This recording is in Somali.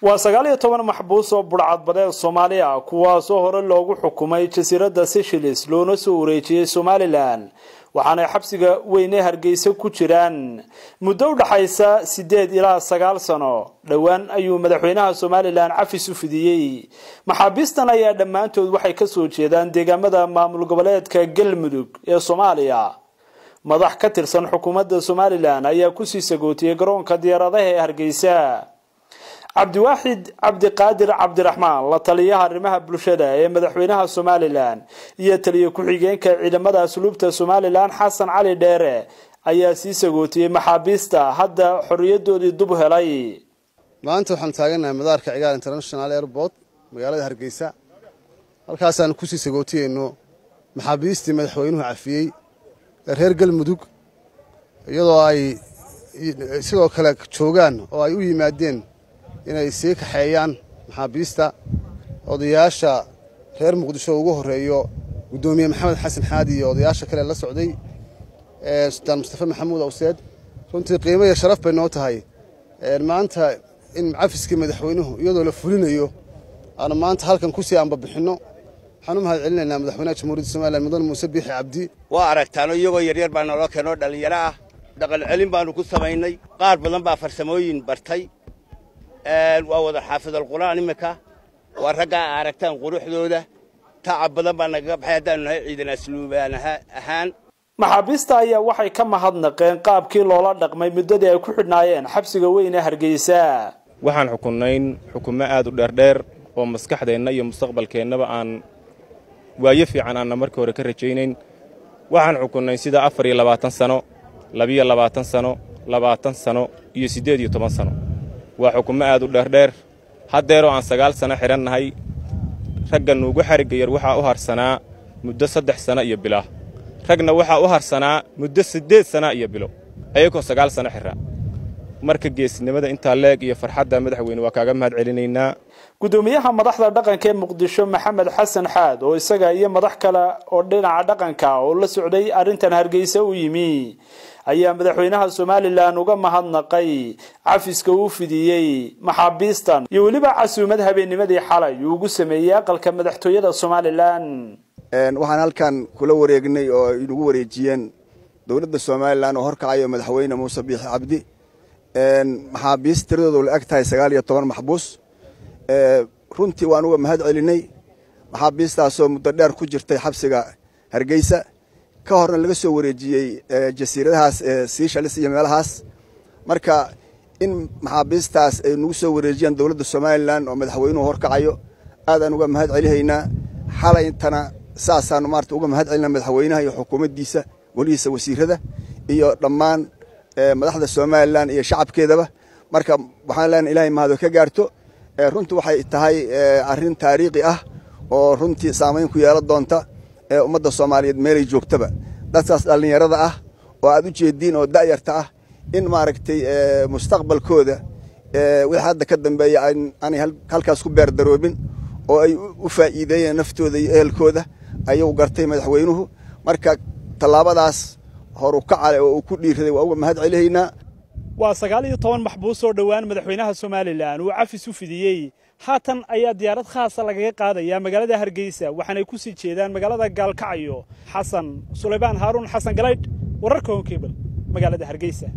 و19 maxbuus oo burcadbadeed Soomaaliya kuwaas oo hore loogu xukumay jasiiradda Seychelles loona soo wareejiyay Somaliland waxaana xabsiga weyn ee Hargeysa ku jiraan muddo u dhaxaysa 8 ilaa 9 sano dhawaan ayuu madaxweynaha Somaliland cafis u fidiyay maxaabiistan ayaa dhamaantood waxay ka soo jeedaan deegaamada maamul goboleedka Galmudug ee Soomaaliya madax ka tirsan xukuumadda Somaliland ayaa ku sii sagootiyay garoonka diyaaradaha ee Hargeysa Abdiwaxid Abdiqaadir Abdirahmaan la taliyaha arrimaha bulshada ee madaxweynaha Somaliland iyo taliye ku xigeenka ciidamada asluubta Somaliland Xasan Cali Dheere ayaa sii sagootiyay maxaabiista hadda xorriyadoodii dib u helay maanta waxaan taaganahay madaarka Cigaal International Airport magaalada Hargeysa halkaas aan ku sii sagootiyayno maxaabiistii madaxweynuhu cafiyay reer Galmudug iyadoo ay sidoo kale joogaan oo ay u yimaadeen inay sii kaxeeyaan maxaabiista odayaasha reer Muqdisho ugu horeeyo gudoomiye Maxamed Xasan Xaadi iyo odayaasha kale la socday Sultan Mustafa Maxamuud Awseed runtii qiimo iyo sharaf bay noo tahay maanta in cafiskii madaxweynuhu iyadoo la fulinayo aan maanta halkan ku sii anba bixino waxaan u mahadcelinaynaa madaxweynaha Jamhuuriyadda Soomaaliya Mudane Muuse Biixi Cabdi waa aragtaano iyagoo yaryar baan noo keenoo dhalinyaro ah dhaqan celin baanu ku sameynay qaar badan baa farsamooyin bartay وأود حافظ القرآن مكة ورجع أركتان قروح ذولا تعب بدن بنا بحياتنا عيدنا أسلوبنا أهان maxaabiista ayaa waxay ka mahadnaqeen qaabkii loola dhaqmay muddada ay ku xidhnaayeen xabsiga weyn ee Hargeysa waxaan xukunayn xukumo aad u dheer oo maskaxdeena iyo mustaqbalkeennaba aan waayo fiican aan markii hore ka rajaynayn waxaan xukunayn sida 24 sano 22 sano 20 sano iyo 18 sano وحكومة عادو دردر هاديرو عن 9 سنة حرناهاي رجعنا وجو حرق ير وحى أهر سنة مدة 6 سنة يبلاه رجعنا وحى أهر سنة مدة 6 سنة يبلاه أيكو 9 سنة حرة مركز جيس نمدا أنت لاق يفرح دا مدحوين وكاجم هاد علينا قدوميها مدحضر دقن كان مقدشو محمد حسن حاد ويسجى أيه مدح كلا أردنا عدقن كا ولا سعودي أرنتن هرجيسة ويمي ayaa madaxweynaha Somaliland uga mahadnaqay cafiska uu fidiyay maxaabiistan iyo waliba casuumad habeennimadii xalay ugu sameeyay aqalka madaxtooyada Somaliland waxaan halkan kula wareegnay oo inugu wareejiyeen dawladda Somaliland oo horkacayo madaxweyne Muuse Biixi Cabdi maxaabiist tiradoodu la ag tahay 19 maxbuus runtii waan uga mahad celinay maxaabiistaas oo muddo dheer ku jirtay xabsiga Hargeysa ka horna laga soo wareejiyay jasiiradahaas Seychelles iyo meelahaas marka in maxaabiistaas ay nagu soo wareejiyaan dawladda Somaliland oo madaxweynuhu horkacayo aadaan uga mahad celinaynaa xalayntana saasaan maarta uga mahad celinaa madaxweynaha iyo xukuumaddiisa waliisa wasiirada iyo dhammaan madaxda Somaliland iyo shacabkeedaba marka waxaan leenahay Ilaahay mahad ka gaarto runtii waxay tahay arrin taariikhi ah oo runtii saameyn ku yeelan doonta ummadda Soomaaliyeed meelay joogtaba dadkaas dhalinyarada ah oo aad u jeedin oo daayarta ah in maaragtay mustaqbalkooda wixii hadda ka dambeeya aan halkaas ku beer daroobin oo ay u faa'iideeyeen naftooda iyo ehelkooda ayuu gartay madaxweynuhu marka talaabadaas hor u kacay oo uu ku dhiiraday waa uga mahad celihaynaa waa 19 maxbuus oo dhawaan madaxweynaha Somaliland uu cafis u fidiyay haatan ayaa diyaarad khaas ah laga qaadaya magaalada Hargeysa waxaanay ku sii jeedaan magaalada Gaalkacyo Xasan Sulaymaan Haarun Xasan Galayd wararka Cable magaalada Hargeysa